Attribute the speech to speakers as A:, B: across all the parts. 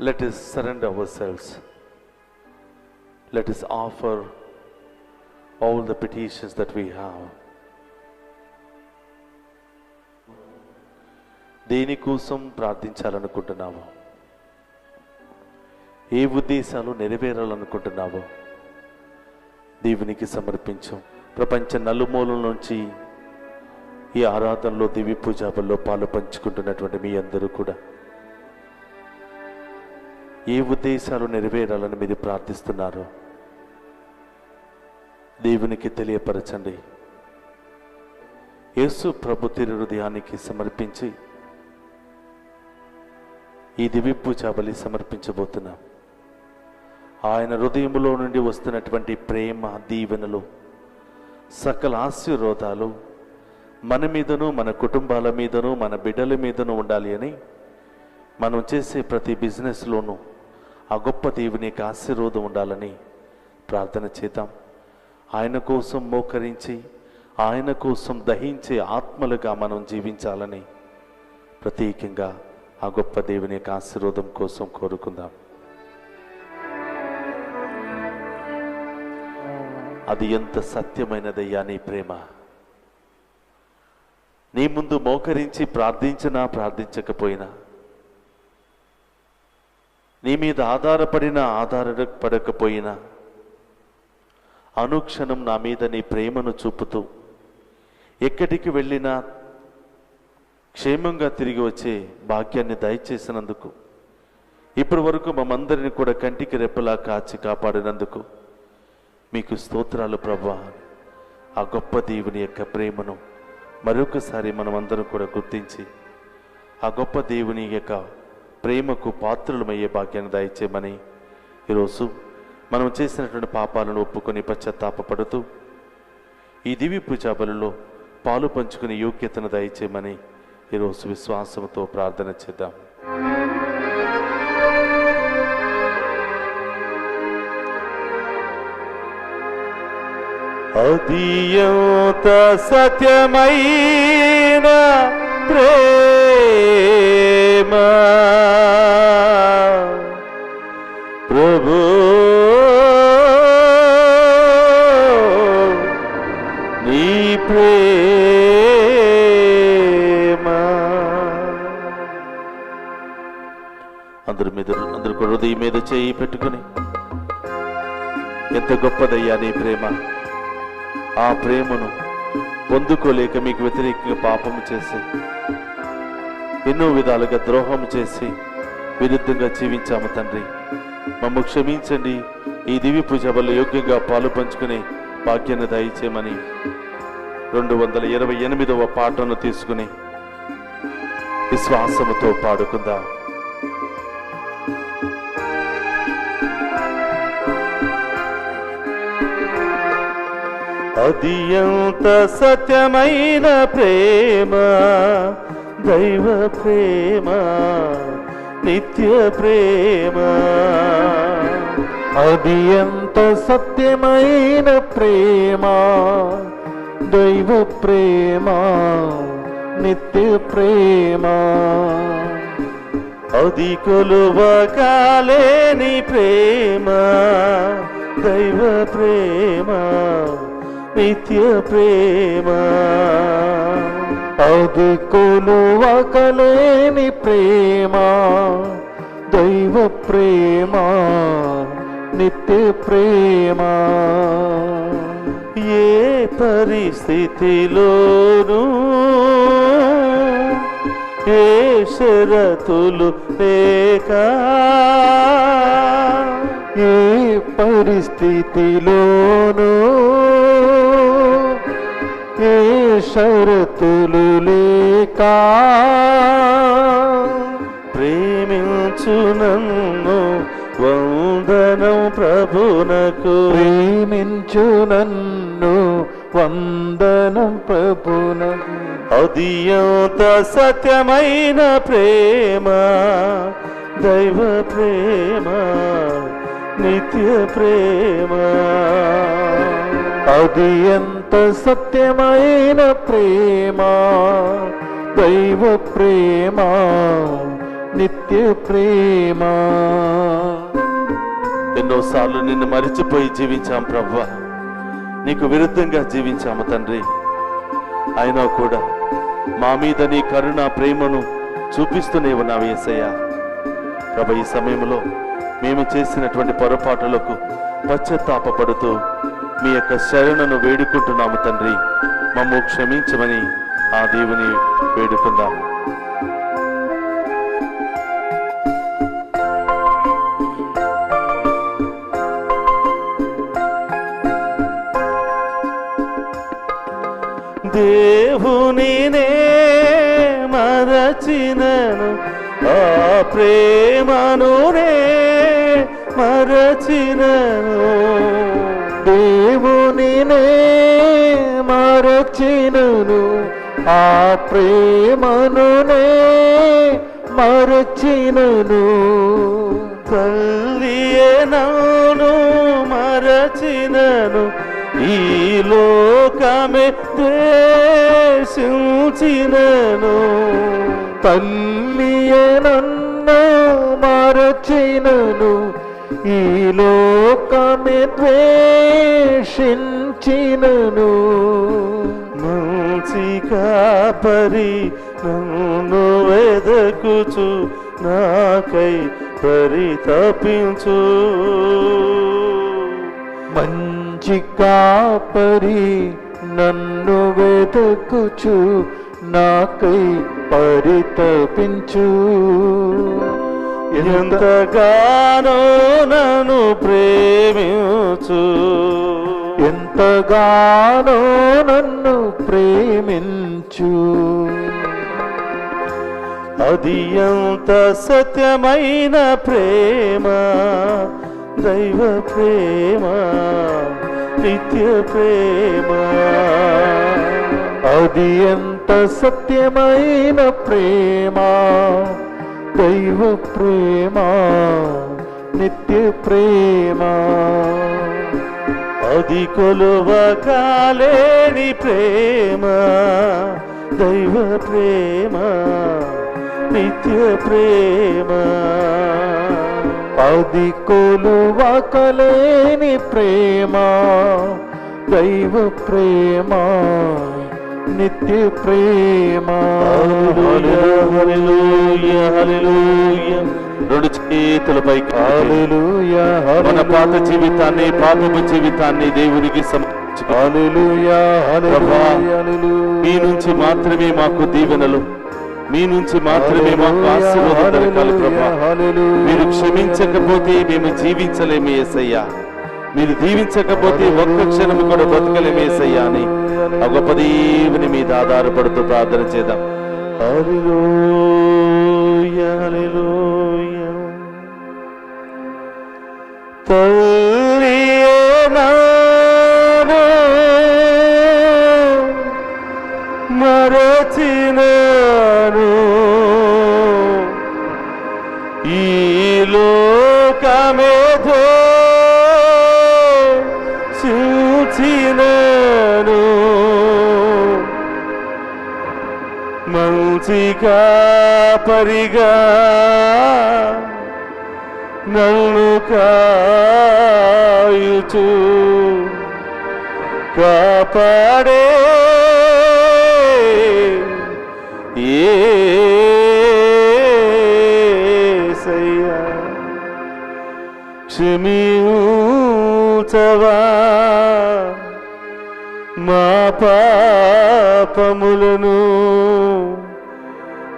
A: Let us surrender ourselves. Let us offer all the petitions that we have. దేనికోసం ప్రార్థించాలనుకుంటున్నావు? ఏ ఉద్దేశాలు నెరవేరాలనుకుంటున్నావో దేవునికి సమర్పించు. ప్రపంచ నలుమూలల నుంచి ఈ ఆరాధనలో దివ్య పూజాబల్లో పాలు పంచుకుంటున్నటువంటి మీ అందరూ కూడా ఏ ఉద్దేశాలు నెరవేరాలని మీరు ప్రార్థిస్తున్నారో దేవునికి తెలియపరచండి. యేసు ప్రభు తిరు హృదయానికి సమర్పించి ఈ దివ్య పూజాబలి సమర్పించబోతున్నాం. ఆయన హృదయంలో నుండి వస్తున్నటువంటి ప్రేమ, దీవెనలు, సకల ఆశీర్వాదాలు మన మీదను, మన కుటుంబాల మీదను, మన బిడ్డల మీదను ఉండాలి అని మనం చేసే ప్రతి బిజినెస్లోనూ ఆ గొప్ప దేవుని యొక్క ఆశీర్వాదం ఉండాలని ప్రార్థన చేద్దాం. ఆయన కోసం మోకరించి ఆయన కోసం దహించే ఆత్మలుగా మనం జీవించాలని ప్రత్యేకంగా ఆ గొప్ప దేవుని యొక్క ఆశీర్వాదం కోసం కోరుకుందాం. అది ఎంత సత్యమైనదయ్యా నీ ప్రేమ. నీ ముందు మోకరించి ప్రార్థించినా ప్రార్థించకపోయినా, నీ మీద ఆధారపడకపోయినా అనుక్షణం నా మీద నీ ప్రేమను చూపుతూ ఎక్కడికి వెళ్ళినా క్షేమంగా తిరిగి వచ్చే భాగ్యాన్ని దయచేసినందుకు, ఇప్పటి వరకు మమ్మందరిని కూడా కంటికి రెప్పలా కాచి కాపాడినందుకు మీకు స్తోత్రాలు ప్రభువా. ఆ గొప్ప దేవుని యొక్క ప్రేమను మరొకసారి మనమందరం కూడా గుర్తించి ఆ గొప్ప దేవుని యొక్క ప్రేమకు పాత్రులమయ్యే భాగ్యాన్ని దయచేయమని ఈరోజు మనం చేసినటువంటి పాపాలను ఒప్పుకొని పశ్చాత్తాపపడుతూ ఈ దివ్య పూజా బలిలో పాలు పంచుకునే యోగ్యతను దయచేయమని ఈరోజు విశ్వాసంతో ప్రార్థన చేద్దాం. అదియంత సత్యమైన ప్రేమ ప్రభు నీ ప్రేమ అందరూ హృదయం మీద చేయి పెట్టుకుని, ఎంత గొప్పదయ్యా నీ ప్రేమ. ఆ ప్రేమను పొందుకోలేక మీకు వ్యతిరేకంగా పాపము చేసి, ఎన్నో విధాలుగా ద్రోహం చేసి విరుద్ధంగా జీవించాము తండ్రి. మమ్ము క్షమించండి. ఈ దివ్య పూజ వల్ల యోగ్యంగా పాలు పంచుకునే భాగ్యాన్ని దయచేయమని 228వ పాటను తీసుకుని విశ్వాసముతో పాడుకుందాం. అది ఎంత సత్యమైన ప్రేమ, దైవ ప్రేమ, నిత్య ప్రేమ.
B: అది ఎంత సత్యమైన ప్రేమ, దైవ ప్రేమ, నిత్య ప్రేమ.
A: అది కొలువకాలేని ప్రేమ, దైవ ప్రేమ, నిత్య ప్రేమ.
B: అది కొలువకలేని ప్రేమ, దైవ ప్రేమ, నిత్య ప్రేమ.
A: ఏ పరిస్థితిలోనూ ఏ షరతులు లేక,
B: ఏ పరిస్థితిలోనూ ఏ షరతులు లేక
A: ప్రేమించు నన్ను వందనం ప్రభునకు.
B: ప్రేమించు నన్ను వందనం ప్రభునకు.
A: అది ఎంత సత్యమైన ప్రేమ, దైవ ప్రేమ, నిత్య ప్రేమ.
B: అది ఎంత సత్యమైన ప్రేమ, దైవ ప్రేమ, నిత్య ప్రేమ.
A: ఎన్నోసార్లు నిన్ను మరిచిపోయి జీవించాం ప్రభువా, నీకు విరుద్ధంగా జీవించాము తండ్రి. అయినా కూడా మా మీద నీ కరుణ ప్రేమను చూపిస్తూనే ఉన్నావు యేసయ్యా. ప్రభు, ఈ సమయంలో మేము చేసినటువంటి పొరపాటులకు పశ్చాత్తాపపడుతూ మీ యొక్క శరణను వేడుకుంటున్నాము తండ్రి. మమ్ము క్షమించమని ఆ దేవుని వేడుకుందాం. దేవునినే మరచినను, ఆ ప్రేమనునే మరచినను.
B: దేవునినే మరచినను, ఆ ప్రేమనునే మరచినను.
A: తల్లియే నన్ను మరచినను, ఈ లోకమే ద్వేషించినను.
B: తల్లియే నన్ను మరచినను, ఈ లోకమే ద్వేషించినను.
A: మంచి కాపరి నన్ను వెదకుచు, నాకై పరితపించు.
B: మంచి కాపరి నన్ను వెదకుచు, నాకై పరితపించు.
A: ఎంతగానో నన్ను ప్రేమించు,
B: ఎంతగానో నన్ను ప్రేమించు.
A: అది ఎంత సత్యమైన ప్రేమ, దైవ ప్రేమ, నిత్య ప్రేమ.
B: అది ఎంత సత్యమైన ప్రేమ, దైవ ప్రేమ, నిత్య ప్రేమ.
A: అది కొలువకాలేని ప్రేమ, దైవ ప్రేమ, నిత్య ప్రేమ.
B: అది కొలువకలేని ప్రేమ, దైవ ప్రేమ, నిత్య ప్రేమ.
A: హల్లెలూయా, హల్లెలూయా. రెండు చేతులపైకి
B: హల్లెలూయా,
A: మన పాత జీవితాన్ని, పాపపు జీవితాన్ని దేవునికి సమర్పించుకో.
B: హల్లెలూయా, హల్లెలూయా.
A: మీ నుంచి మాత్రమే మాకు దీవెనలు, మీ నుంచి మాత్రమే మాకు ఆశీర్వాదం దొరకాలి ప్రభా. మీరు క్షమించకపోతే మేము జీవించలేము యేసయ్యా, మీరు దీవించకపోతే ఒక్క క్షణము కూడా బతకలేము యేసయ్యా అని ఆ గొప్ప దేవుని మీద ఆధారపడుతూ ప్రార్థన చేద్దాం. హల్లెలూయా, హల్లెలూయా. తల్లియే నన్ను మరచినను, ఈ లోకమే ద్వేషించినను. మంచి కాపరిగా నన్ను కాయుచు, కాపాడే యేసయ్యా. క్షమించవా మా పాపములను,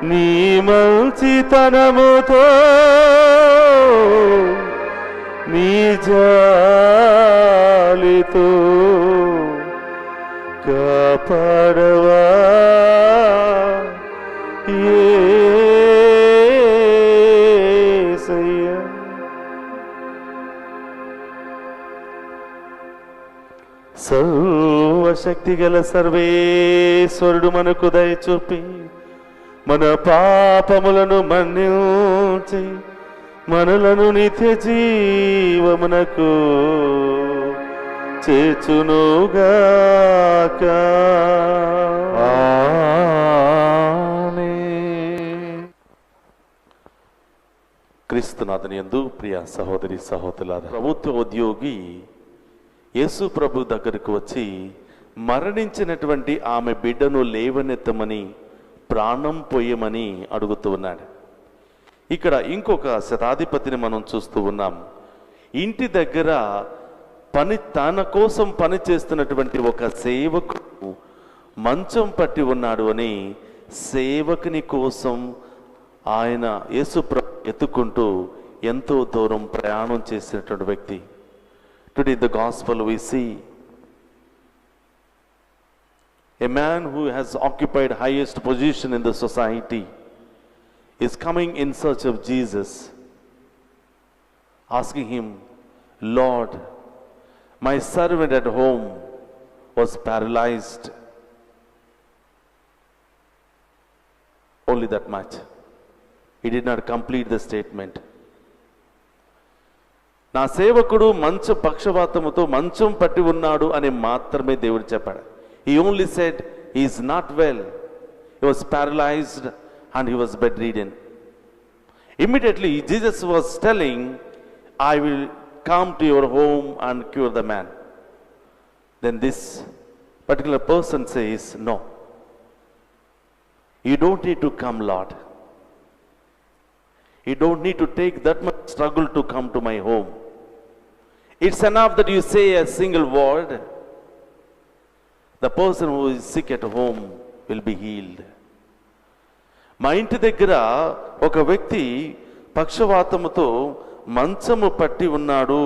A: నీ మంచితనముతో నీ జాలితో కాపాడవా యేసయ్యా. సర్వశక్తి గల సర్వేశ్వరుడు మనకు దయ చూపి మన పాపములను మన్నించి మనలను నిత్య జీవమునకు చేర్చునుగాక.
B: ఆమేన్.
A: క్రీస్తునాథుని యందు ప్రియ సహోదరి సహోదరులారా, ప్రభుత్వ ఉద్యోగి యేసు ప్రభు దగ్గరకు వచ్చి మరణించినటువంటి ఆమె బిడ్డను లేవనెత్తమని, ప్రాణం పోయమని అడుగుతూ ఉన్నాడు. ఇక్కడ ఇంకొక శతాధిపతిని మనం చూస్తూ ఉన్నాం. ఇంటి దగ్గర తన కోసం పని చేస్తున్నటువంటి ఒక సేవకుడు మంచం పట్టి ఉన్నాడు అని సేవకుని కోసం ఆయన యేసుప్రభు ఎత్తుకుంటూ ఎంతో దూరం ప్రయాణం చేసినటువంటి వ్యక్తి. Today the gospel we see a man who has occupied highest position in the society is coming in search of Jesus, asking him, Lord, my servant at home was paralyzed. Only that much. He did not complete the statement. నా సేవకుడు పక్షవాతముతో మంచం పట్టి ఉన్నాడు అని మాత్రమే దేవుడు చెప్పాడు. He only said he is not well. He was paralyzed and he was bedridden. Immediately Jesus was telling, I will come to your home and cure the man. Then this particular person says, no, you don't need to come, Lord. You don't need to take that much struggle to come to my home. It's enough that you say a single word. The person who is sick at home will be healed. మా ఇంటి దగ్గర ఒక వ్యక్తి పక్షవాతముతో మంచము పట్టి ఉన్నాడు,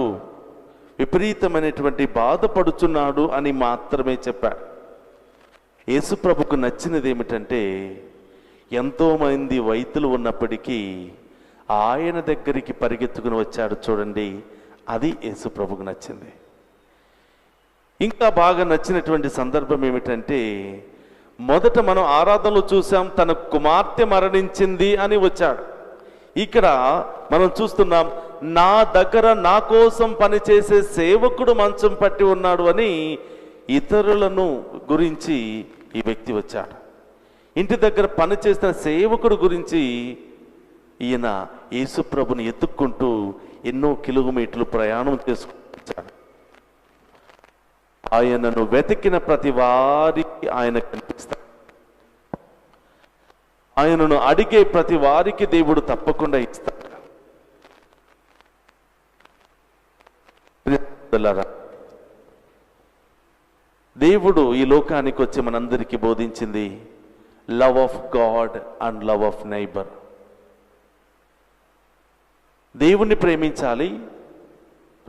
A: విపరీతమైనటువంటి బాధపడుచున్నాడు అని మాత్రమే చెప్పాడు. యేసుప్రభుకు నచ్చినది ఏమిటంటే, ఎంతోమంది వైద్యులు ఉన్నప్పటికీ ఆయన దగ్గరికి పరిగెత్తుకుని వచ్చాడు చూడండి, అది యేసుప్రభుకు నచ్చింది. ఇంకా బాగా నచ్చినటువంటి సందర్భం ఏమిటంటే, మొదట మనం ఆరాధనలో చూసాం తన కుమార్తె మరణించింది అని వచ్చాడు. ఇక్కడ మనం చూస్తున్నాం నా దగ్గర నా కోసం పనిచేసే సేవకుడు మంచం పట్టి ఉన్నాడు అని ఇతరులను గురించి ఈ వ్యక్తి వచ్చాడు. ఇంటి దగ్గర పనిచేస్తున్న సేవకుడు గురించి ఈయన యేసుప్రభుని ఎత్తుక్కుంటూ ఎన్నో కిలోమీటర్లు ప్రయాణం చేసుకుంటాడు. ఆయనను వెతికిన ప్రతి వారికి ఆయన కనిపిస్తాడు. ఆయనను అడిగే ప్రతి వారికి దేవుడు తప్పకుండా ఇస్తాడు. దేవుడు ఈ లోకానికి వచ్చి మనందరికీ బోధించింది love of God and love of neighbour. దేవుణ్ణి ప్రేమించాలి,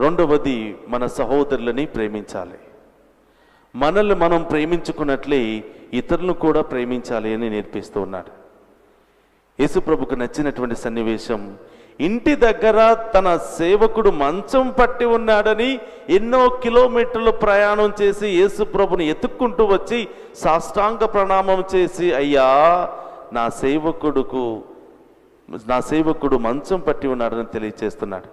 A: రెండవది మన సహోదరులని ప్రేమించాలి. మనల్ని మనం ప్రేమించుకున్నట్లే ఇతరులను కూడా ప్రేమించాలి అని నేర్పిస్తూ ఉన్నాడు. యేసుప్రభుకు నచ్చినటువంటి సన్నివేశం, ఇంటి దగ్గర తన సేవకుడు మంచం పట్టి ఉన్నాడని ఎన్నో కిలోమీటర్లు ప్రయాణం చేసి యేసుప్రభుని ఎత్తుక్కుంటూ వచ్చి సాష్టాంగ ప్రణామం చేసి, అయ్యా నా సేవకుడు మంచం పట్టి ఉన్నాడని తెలియచేస్తున్నాడు.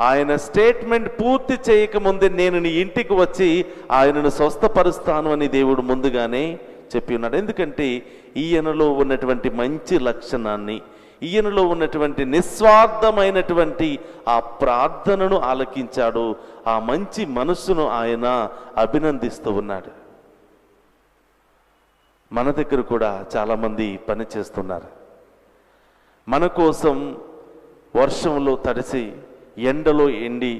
A: ఆయన స్టేట్మెంట్ పూర్తి చేయకముందే నేను నీ ఇంటికి వచ్చి ఆయనను స్వస్థపరుస్తాను అని దేవుడు ముందుగానే చెప్పి ఉన్నాడు. ఎందుకంటే ఈయనలో ఉన్నటువంటి మంచి లక్షణాన్ని, ఈయనలో ఉన్నటువంటి నిస్వార్థమైనటువంటి ఆ ప్రార్థనను ఆలకించాడు. ఆ మంచి మనస్సును ఆయన అభినందిస్తూ ఉన్నాడు. మన దగ్గర కూడా చాలామంది పని చేస్తున్నారు. మన కోసం వర్షంలో తడిసి ఎండలో ఎండి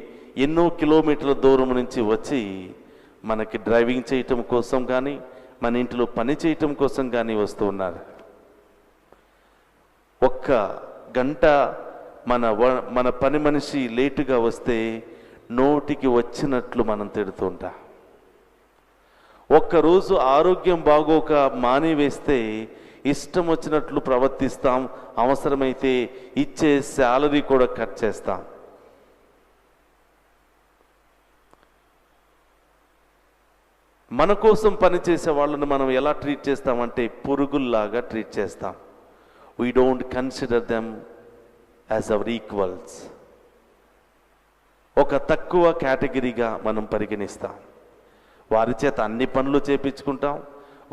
A: ఎన్నో కిలోమీటర్ల దూరం నుంచి వచ్చి మనకి డ్రైవింగ్ చేయటం కోసం కానీ మన ఇంట్లో పని చేయటం కోసం కానీ వస్తూ ఉన్నారు. ఒక్క గంట మన పని మనిషి లేటుగా వస్తే నోటికి వచ్చినట్లు మనం తిడుతూ ఉంటాం. ఒక్కరోజు ఆరోగ్యం బాగోక మానేవేస్తే ఇష్టం వచ్చినట్లు ప్రవర్తిస్తాం. అవసరమైతే ఇచ్చే శాలరీ కూడా కట్ చేస్తాం. మన కోసం పనిచేసే వాళ్ళని మనం ఎలా ట్రీట్ చేస్తామంటే పురుగుల్లాగా ట్రీట్ చేస్తాం. We don't consider them as our equals. ఒక తక్కువ కేటగిరీగా మనం పరిగణిస్తాం. వారి చేత అన్ని పనులు చేపించుకుంటాం.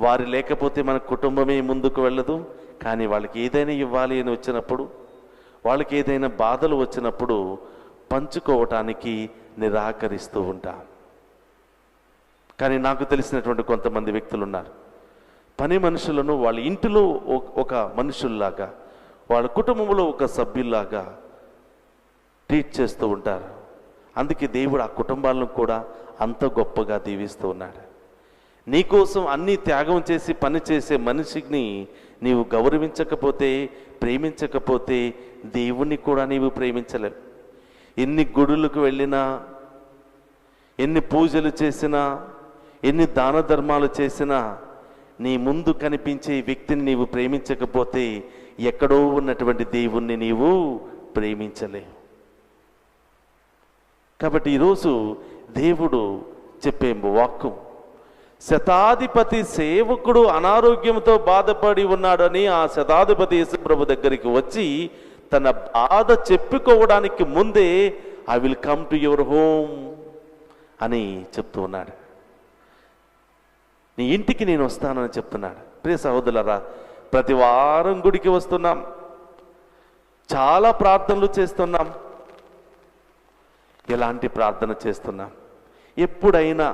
A: వారు లేకపోతే మన కుటుంబమే ముందుకు వెళ్ళదు. కానీ వాళ్ళకి ఏదైనా ఇవ్వాలి అని వచ్చినప్పుడు వాళ్ళకి ఏదైనా బాధలు వచ్చినప్పుడు పంచుకోవటానికి నిరాకరిస్తూ ఉంటాం. కానీ నాకు తెలిసినటువంటి కొంతమంది వ్యక్తులు ఉన్నారు, పని మనుషులను వాళ్ళ ఇంటిలో ఒక మనుషుల్లాగా, వాళ్ళ కుటుంబంలో ఒక సభ్యుల్లాగా ట్రీట్ చేస్తూ ఉంటారు. అందుకే దేవుడు ఆ కుటుంబాలను కూడా అంత గొప్పగా దీవిస్తూ ఉన్నాడు. నీకోసం అన్నీ త్యాగం చేసి పని చేసే మనిషిని నీవు గౌరవించకపోతే, ప్రేమించకపోతే దేవుణ్ణి కూడా నీవు ప్రేమించలేవు. ఎన్ని గుడులకు వెళ్ళినా, ఎన్ని పూజలు చేసినా, ఎన్ని దాన ధర్మాలు చేసినా నీ ముందు కనిపించే వ్యక్తిని నీవు ప్రేమించకపోతే ఎక్కడో ఉన్నటువంటి దేవుణ్ణి నీవు ప్రేమించలేవు. కాబట్టి ఈరోజు దేవుడు చెప్పే వాక్కు, శతాధిపతి సేవకుడు అనారోగ్యంతో బాధపడి ఉన్నాడని ఆ శతాధిపతి యేసుప్రభు దగ్గరికి వచ్చి తన బాధ చెప్పుకోవడానికి ముందే I will come to your home అని చెప్తూ ఉన్నాడు. నీ ఇంటికి నేను వస్తానని చెప్తున్నాడు. ప్రియ సహోదరులారా, ప్రతి వారం గుడికి వస్తున్నాం, చాలా ప్రార్థనలు చేస్తున్నాం. ఎలాంటి ప్రార్థన చేస్తున్నాం? ఎప్పుడైనా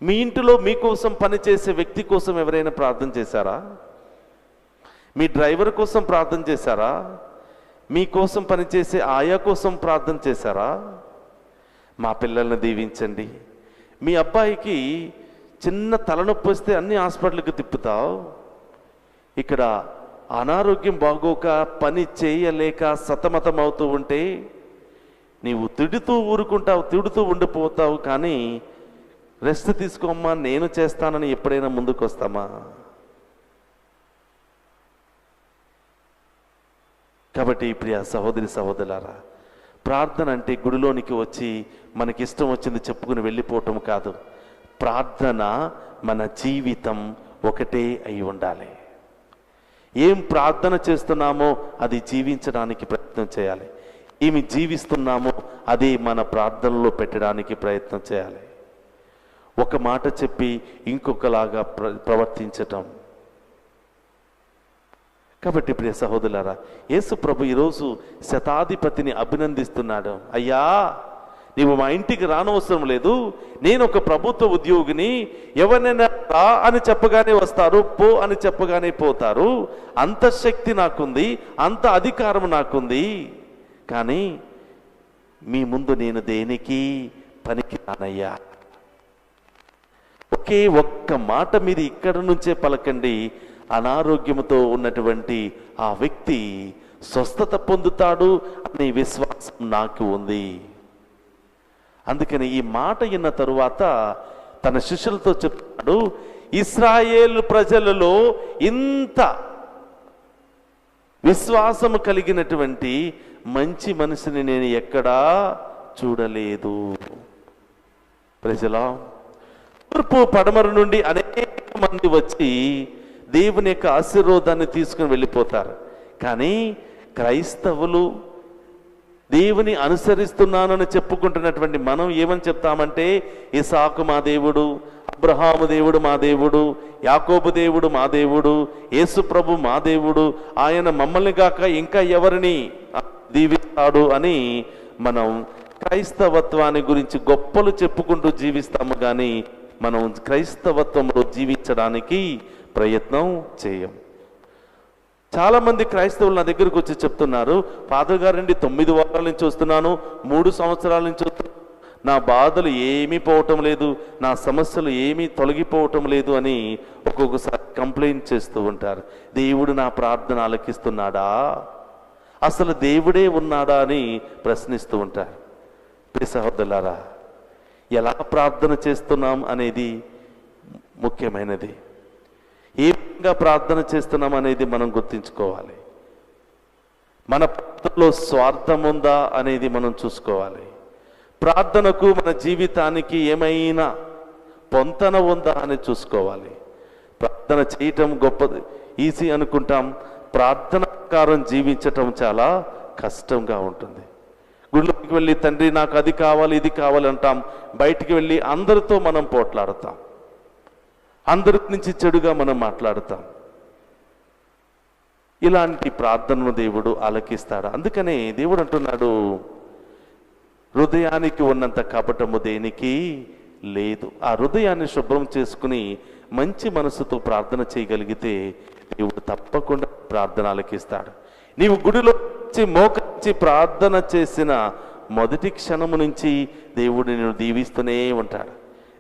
A: మీ ఇంటిలో మీకోసం పనిచేసే వ్యక్తి కోసం ఎవరైనా ప్రార్థన చేశారా? మీ డ్రైవర్ కోసం ప్రార్థన చేశారా? మీకోసం పనిచేసే ఆయా కోసం ప్రార్థన చేశారా? మా పిల్లల్ని దీవించండి. మీ అబ్బాయికి చిన్న తలనొప్పి వస్తే అన్ని హాస్పిటల్కి తిప్పుతావు, ఇక్కడ అనారోగ్యం బాగోక పని చేయలేక సతమతం అవుతూ ఉంటే నీవు తిడుతూ ఊరుకుంటావు, తిడుతూ ఉండిపోతావు. కానీ రెస్ట్ తీసుకోమ్మా, నేను చేస్తానని ఎప్పుడైనా ముందుకు వస్తామా? కాబట్టి ప్రియ సహోదరి సహోదరులారా, ప్రార్థన అంటే గుడిలోనికి వచ్చి మనకిష్టం వచ్చింది చెప్పుకుని వెళ్ళిపోవటం కాదు. ప్రార్థన మన జీవితం ఒకటే అయి ఉండాలి. ఏం ప్రార్థన చేస్తున్నామో అది జీవించడానికి ప్రయత్నం చేయాలి. ఏమి జీవిస్తున్నామో అది మన ప్రార్థనలో పెట్టడానికి ప్రయత్నం చేయాలి. ఒక మాట చెప్పి ఇంకొకలాగా ప్రవర్తించటం. కాబట్టి ప్రియ సహోదరులారా, యేసు ప్రభు ఈరోజు శతాధిపతిని అభినందిస్తున్నాడు. అయ్యా, నీవు మా ఇంటికి రానవసరం లేదు, నేను ఒక ప్రభుత్వ ఉద్యోగిని, ఎవరినైనా రా అని చెప్పగానే వస్తారు, పో అని చెప్పగానే పోతారు. అంత శక్తి నాకుంది, అంత అధికారం నాకుంది. కానీ మీ ముందు నేను దేనికి పనికి రానయ్యా. ఒకే ఒక్క మాట మీరు ఇక్కడ నుంచే పలకండి, అనారోగ్యంతో ఉన్నటువంటి ఆ వ్యక్తి స్వస్థత పొందుతాడు అనే విశ్వాసం నాకు ఉంది. అందుకని ఈ మాట విన్న తరువాత తన శిష్యులతో చెప్తున్నాడు, ఇశ్రాయేలు ప్రజలలో ఇంత విశ్వాసము కలిగినటువంటి మంచి మనిషిని నేను ఎక్కడా చూడలేదు. ప్రజలా, తూర్పు పడమర నుండి అనేక మంది వచ్చి దేవుని యొక్క ఆశీర్వాదాన్ని తీసుకుని వెళ్ళిపోతారు. కానీ క్రైస్తవులు దేవుని అనుసరిస్తున్నానని చెప్పుకుంటున్నటువంటి మనం ఏమని చెప్తామంటే, ఇసాకు మా దేవుడు, అబ్రహాము దేవుడు మా దేవుడు, యాకోబు దేవుడు మా దేవుడు, యేసు ప్రభు మా దేవుడు, ఆయన మమ్మల్ని గాక ఇంకా ఎవరిని దీవిస్తాడు అని మనం క్రైస్తవత్వాన్ని గురించి గొప్పలు చెప్పుకుంటూ జీవిస్తాము. కానీ మనం క్రైస్తవత్వంలో జీవించడానికి ప్రయత్నం చేయం. చాలామంది క్రైస్తవులు నా దగ్గరకు వచ్చి చెప్తున్నారు, ఫాదర్ గారండి 9 వారాల నుంచి వస్తున్నాను, 3 సంవత్సరాల నుంచి వస్తున్నాను, నా బాధలు ఏమీ పోవటం లేదు, నా సమస్యలు ఏమీ తొలగిపోవటం లేదు అని ఒక్కొక్కసారి కంప్లైంట్ చేస్తూ ఉంటారు. దేవుడు నా ప్రార్థన ఆలకిస్తున్నాడా, అసలు దేవుడే ఉన్నాడా అని ప్రశ్నిస్తూ ఉంటారు. ప్రియ సహోదరులారా, ఎలా ప్రార్థన చేస్తున్నాం అనేది ముఖ్యమైనది. ఏ విధంగా ప్రార్థన చేస్తున్నాం అనేది మనం గుర్తించుకోవాలి. మన ప్రార్థనలో స్వార్థం ఉందా అనేది మనం చూసుకోవాలి. ప్రార్థనకు మన జీవితానికి ఏమైనా పొంతన ఉందా అని చూసుకోవాలి. ప్రార్థన చేయటం గొప్పది, ఈజీ అనుకుంటాం. ప్రార్థన ప్రకారం జీవించటం చాలా కష్టంగా ఉంటుంది. గుడిలోకి వెళ్ళి తండ్రి నాకు అది కావాలి ఇది కావాలి అంటాం, బయటికి వెళ్ళి అందరితో మనం పోట్లాడతాం, అందరి నుంచి చెడుగా మనం మాట్లాడతాం. ఇలాంటి ప్రార్థనను దేవుడు ఆలకిస్తాడు. అందుకనే దేవుడు అంటున్నాడు, హృదయానికి ఉన్నంత కపటము దేనికి లేదు. ఆ హృదయాన్ని శుభ్రం చేసుకుని మంచి మనసుతో ప్రార్థన చేయగలిగితే దేవుడు తప్పకుండా ప్రార్థన ఆలకిస్తాడు. నీవు గుడిలో మోకరించి ప్రార్థన చేసిన మొదటి క్షణము నుంచి దేవుడు నిన్ను దీవిస్తూనే ఉంటాడు.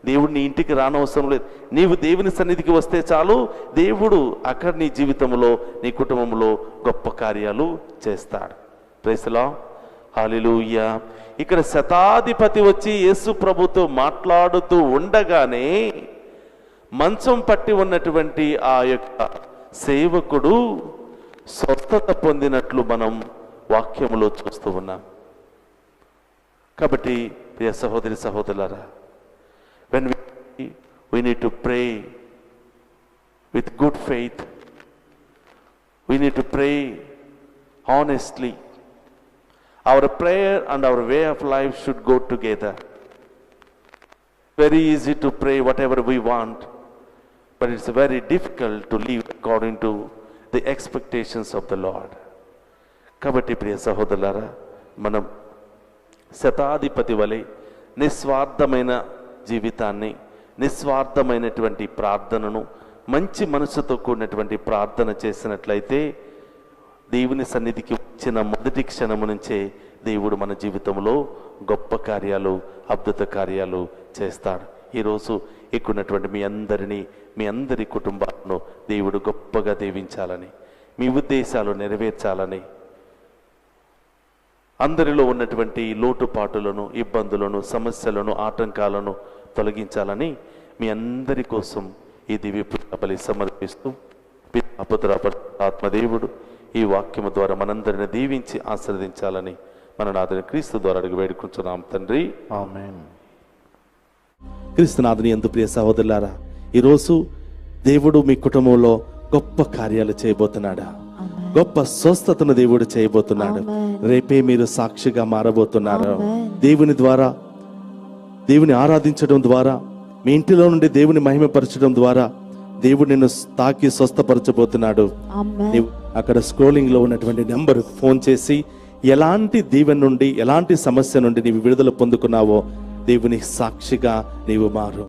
A: దేవుడు నీ ఇంటికి రానవసరం లేదు. నీవు దేవుని సన్నిధికి వస్తే చాలు, దేవుడు అక్కడ నీ జీవితంలో, నీ కుటుంబంలో గొప్ప కార్యాలు చేస్తాడు. ప్రైజ్ ది లార్డ్, హల్లెలూయా. ఇక్కడ శతాధిపతి వచ్చి యేసు ప్రభుతో మాట్లాడుతూ ఉండగానే మంచం పట్టి ఉన్నటువంటి ఆ యొక్క సేవకుడు స్వస్థత పొందినట్లు మనం వాక్యములో చూస్తూ ఉన్నాం. కాబట్టి ప్రియ సహోదరి సహోదరులారా, when we need to pray with good faith, we need to pray honestly. Our prayer and our way of life should go together. Very easy to pray whatever we want, but it's very difficult to live according to the expectations of the Lord. కాబట్టి ప్రియ సహోదరులారా, మనం శతాధిపతి వలె నిస్వార్థమైన జీవితాన్ని, నిస్వార్థమైనటువంటి ప్రార్థనను, మంచి మనసుతో కూడినటువంటి ప్రార్థన చేసినట్లయితే దేవుని సన్నిధికి వచ్చిన మొదటి క్షణము నుంచే దేవుడు మన జీవితంలో గొప్ప కార్యాలు, అద్భుత కార్యాలు చేస్తాడు. ఈరోజు ఎక్కున్నటువంటి మీ అందరి కుటుంబాలను దేవుడు గొప్పగా దీవించాలని, మీ ఉద్దేశాలు నెరవేర్చాలని, అందరిలో ఉన్నటువంటి లోటుపాటులను, ఇబ్బందులను, సమస్యలను, ఆటంకాలను తొలగించాలని మీ అందరి కోసం ఈ దివ్య బలి సమర్పిస్తూ ఆత్మదేవుడు ఈ వాక్యము ద్వారా మనందరిని దీవించి ఆశీర్వదించాలని మన నాథుని క్రీస్తు ద్వారా అడిగి వేడుకుంటున్నాం తండ్రి,
B: ఆమేన్.
A: క్రీస్తునాథుని యందు ప్రియ సహోదరులారా, ఈరోజు దేవుడు మీ కుటుంబంలో గొప్ప కార్యాలు చేయబోతున్నాడా? గొప్ప స్వస్థతను దేవుడు చేయబోతున్నాడు. రేపే మీరు సాక్షిగా మారబోతున్నారు. దేవుని ద్వారా, దేవుని ఆరాధించడం ద్వారా, మీ ఇంటిలో నుండి దేవుని మహిమపరచడం ద్వారా దేవుడు నిన్ను తాకి స్వస్థపరచబోతున్నాడు. నీవు అక్కడ స్క్రోలింగ్ లో ఉన్నటువంటి నెంబర్ ఫోన్ చేసి ఎలాంటి దీవెన నుండి, ఎలాంటి సమస్య నుండి నీవు విడుదల పొందుకున్నావో దేవుని సాక్షిగా నీవు మారు.